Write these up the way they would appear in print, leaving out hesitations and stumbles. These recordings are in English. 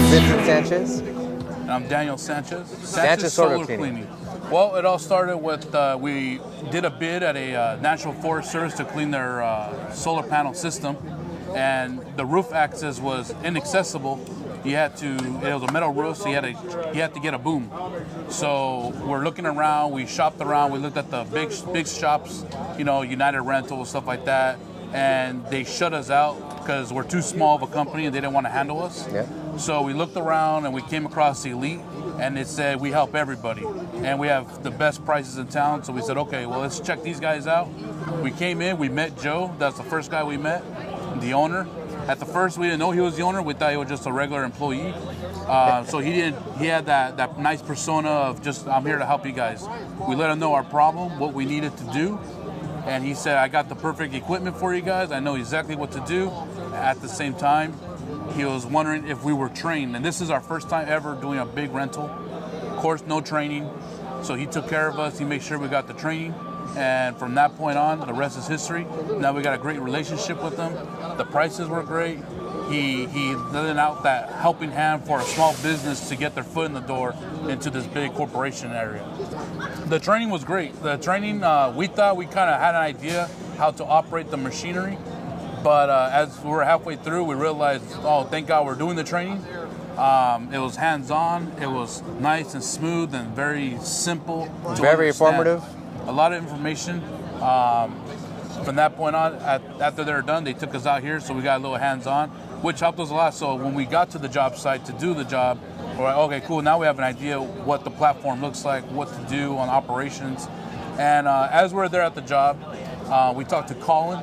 Vincent Sanchez. And I'm Daniel Sanchez. Sanchez Solar Cleaning. Well, it all started with we did a bid at a National Forest Service to clean their solar panel system, and the roof access was inaccessible. It was a metal roof, so you had to get a boom. So we're looking around, we shopped around, we looked at the big shops, United Rental, stuff like that, and they shut us out because we're too small of a company and they didn't want to handle us. Yeah. So we looked around and we came across the Elite, and it said we help everybody and we have the best prices in town. So we said, okay, well, let's check these guys out. We came in, we met Joe. That's the first guy we met, the owner. At the first, we didn't know he was the owner. We thought he was just a regular employee. So he had that nice persona of just, I'm here to help you guys. We let him know our problem, what we needed to do. And he said, I got the perfect equipment for you guys. I know exactly what to do. At the same time, he was wondering if we were trained. And this is our first time ever doing a big rental. Of course, no training. So he took care of us. He made sure we got the training. And from that point on, the rest is history. Now we got a great relationship with them. The prices were great. He lent out that helping hand for a small business to get their foot in the door into this big corporation area. The training was great. The training, we thought we kind of had an idea how to operate the machinery. But as we were halfway through, we realized, oh, thank God we're doing the training. It was hands-on. It was nice and smooth and very simple to understand. Very informative. A lot of information. From that point on, after they were done, they took us out here, so we got a little hands-on, which helped us a lot. So when we got to the job site to do the job, we're like, okay, cool, now we have an idea what the platform looks like, what to do on operations. And as we're there at the job, we talked to Colin.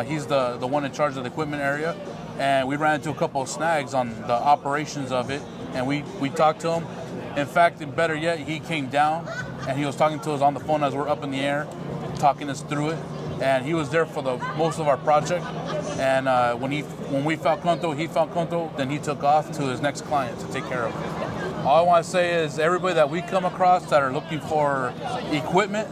He's the one in charge of the equipment area. And we ran into a couple of snags on the operations of it, and we talked to him. In fact, better yet, he came down and he was talking to us on the phone as we're up in the air, talking us through it. And he was there for most of our project. And when we felt comfortable, he felt comfortable, then he took off to his next client to take care of it. All I want to say is everybody that we come across that are looking for equipment,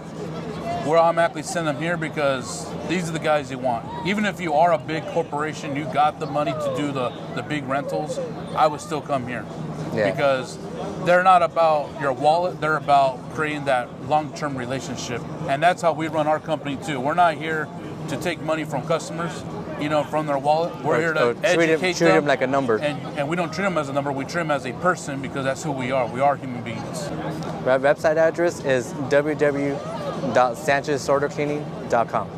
we'll automatically send them here because these are the guys you want. Even if you are a big corporation, you got the money to do the big rentals, I would still come here. Yeah. Because they're not about your wallet, they're about creating that long-term relationship. And that's how we run our company too. We're not here to take money from customers, from their wallet. We're here to educate treat them like a number. And we don't treat them as a number, we treat them as a person because that's who we are. We are human beings. My website address is www.sanchezsolarcleaning.com.